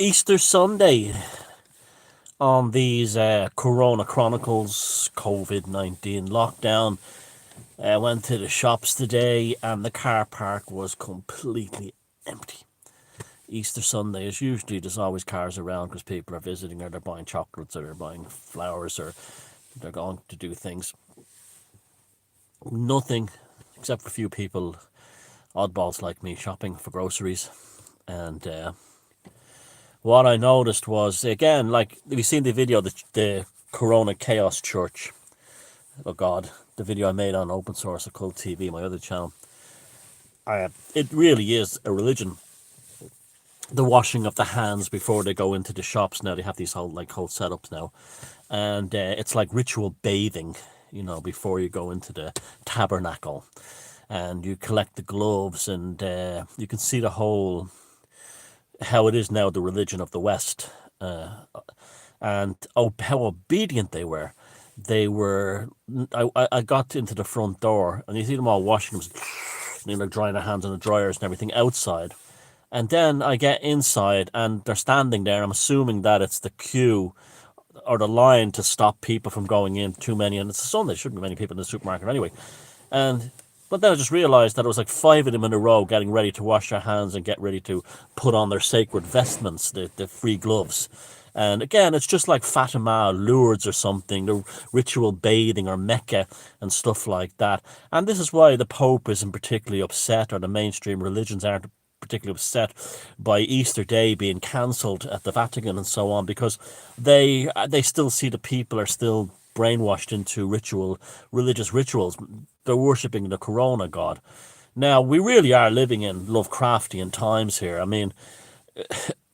Easter Sunday on these Corona Chronicles COVID-19 lockdown. I went to the shops today and the car park was completely empty. Easter Sunday is usually there's always cars around because people are visiting or they're buying chocolates or they're buying flowers or they're going to do things. Nothing except for a few people, oddballs like me, shopping for groceries. And what I noticed was, again, like, have you seen the video, the Corona Chaos Church? Oh God, the video I made on Open Source Occult TV, my other channel. It really is a religion. The washing of the hands before they go into the shops now. They have these whole setups now. And it's like ritual bathing, before you go into the tabernacle. And you collect the gloves and you can see the whole, how it is now the religion of the West. And how obedient they were. I got into the front door and you see them all washing them, drying their hands on the dryers and everything outside. And then I get inside and they're standing there. I'm assuming that it's the queue or the line to stop people from going in, too many. And it's a Sunday, there shouldn't be many people in the supermarket anyway. But then I just realised that it was like 5 of them in a row getting ready to wash their hands and get ready to put on their sacred vestments, the free gloves. And again, it's just like Fatima, Lourdes or something, the ritual bathing or Mecca and stuff like that. And this is why the Pope isn't particularly upset, or the mainstream religions aren't particularly upset by Easter Day being cancelled at the Vatican and so on, because they still see the people are still brainwashed into religious rituals. They're worshipping the Corona god. Now, we really are living in Lovecraftian times here. I mean,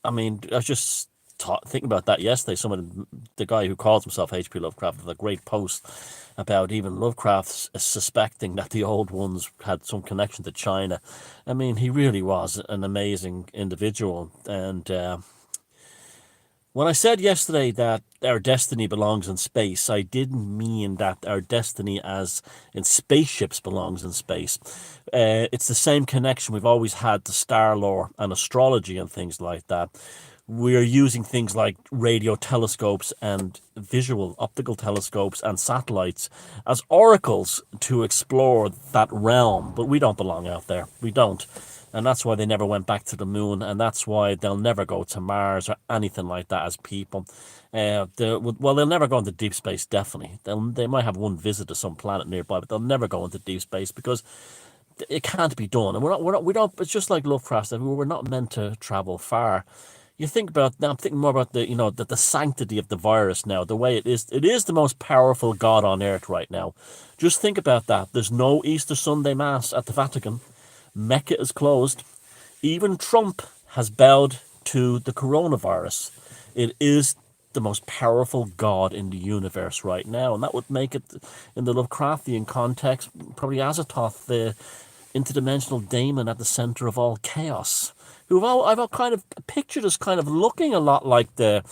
I was just thinking about that yesterday. The guy who calls himself H.P. Lovecraft had a great post about even Lovecraft suspecting that the old ones had some connection to China. I mean, he really was an amazing individual. And when I said yesterday that our destiny belongs in space, I didn't mean that our destiny as in spaceships belongs in space. It's the same connection we've always had to star lore and astrology and things like that. We are using things like radio telescopes and visual optical telescopes and satellites as oracles to explore that realm, but we don't belong out there. We don't. And that's why they never went back to the moon, and that's why they'll never go to Mars or anything like that as people. They'll never go into deep space, definitely. They might have one visit to some planet nearby, but they'll never go into deep space because it can't be done. And we don't, it's just like Lovecraft said, we're not meant to travel far. You think about now. I'm thinking more about the sanctity of the virus now. The way it is the most powerful god on earth right now. Just think about that. There's no Easter Sunday Mass at the Vatican. Mecca is closed. Even Trump has bowed to the coronavirus. It is the most powerful god in the universe right now, and that would make it, in the Lovecraftian context, probably Azathoth, the interdimensional daemon at the center of all chaos. I've kind of pictured as kind of looking a lot like the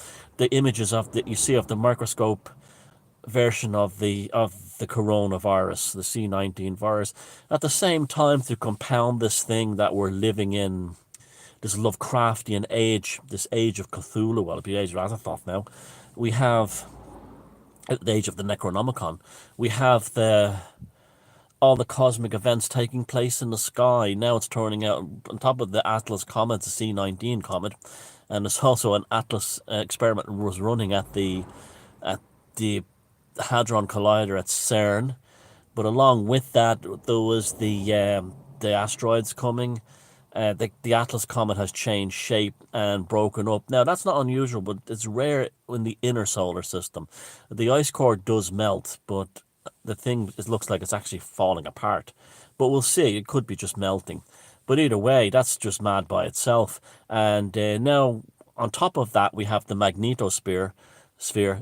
images that you see of the microscope version of the coronavirus, the C-19 virus. At the same time, to compound this thing that we're living in, this Lovecraftian age, this age of Cthulhu, well, it'll be age of Azathoth now. We have the age of the Necronomicon. We have all the cosmic events taking place in the sky. Now it's turning out, on top of the Atlas comet, the C-19 comet, and there's also an Atlas experiment was running at the Hadron Collider at CERN. But along with that, there was the asteroids coming. The Atlas comet has changed shape and broken up. Now, that's not unusual, but it's rare in the inner solar system. The ice core does melt, but the thing, it looks like it's actually falling apart. But we'll see. It could be just melting. But either way, that's just mad by itself. And now, on top of that, we have the magnetosphere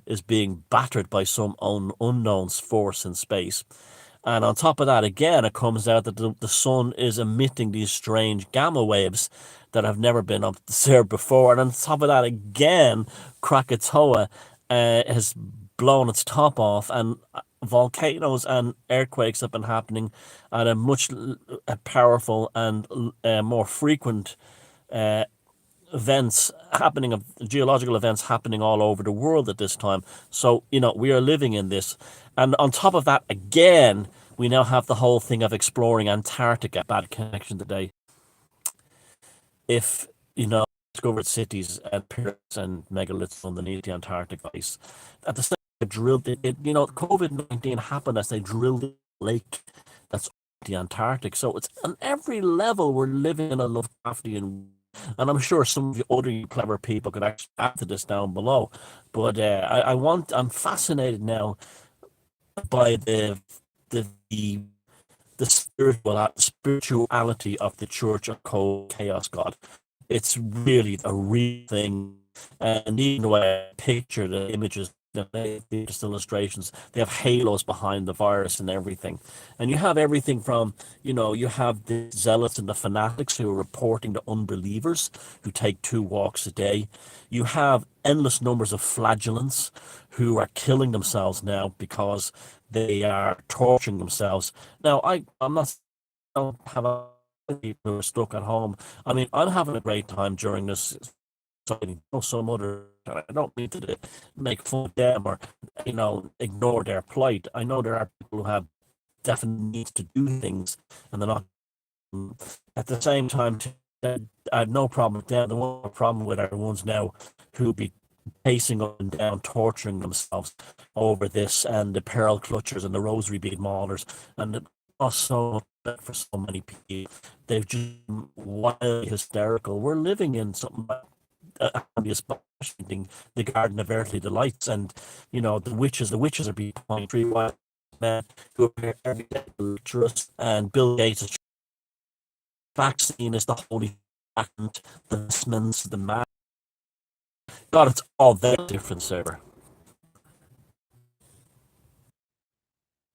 is being battered by some unknown force in space. And on top of that, again, it comes out that the sun is emitting these strange gamma waves that have never been observed before. And on top of that, again, Krakatoa has blown its top off, and volcanoes and earthquakes have been happening at a much powerful and more frequent events happening, of geological events happening all over the world at this time. So, we are living in this. And on top of that, again, we now have the whole thing of exploring Antarctica. Bad connection today. If, discovered cities and pyramids and megaliths underneath the Antarctic ice, at the same time, they drilled COVID-19 happened as they drilled a lake that's the Antarctic. So it's on every level we're living in a Lovecraftian, and I'm sure some of the other clever people could actually add to this down below. But I'm fascinated now by the the spirituality of the Church of Cold Chaos God. It's really a real thing, and even the way I picture the images, just illustrations, they have halos behind the virus and everything. And you have everything from, you have the zealots and the fanatics who are reporting to unbelievers who take 2 walks a day. You have endless numbers of flagellants who are killing themselves now because they are torturing themselves. Now, I'm not don't have a people who are stuck at home. I mean, I'm having a great time during this. So I know some other. I don't mean to make fun of them or ignore their plight. I know there are people who have definite needs to do things, and they're not. At the same time, I have no problem with them. The one problem with are the ones now who be pacing up and down, torturing themselves over this, and the pearl clutchers and the rosary bead maulers, and it costs so much for so many people. They've just been wildly hysterical. We're living in something like the Garden of Earthly Delights, and the witches are being pointed three white men who appear every day to lecture us, and Bill Gates' vaccine is the holy sacrament, the vestments, the mass. God, it's all very different, server.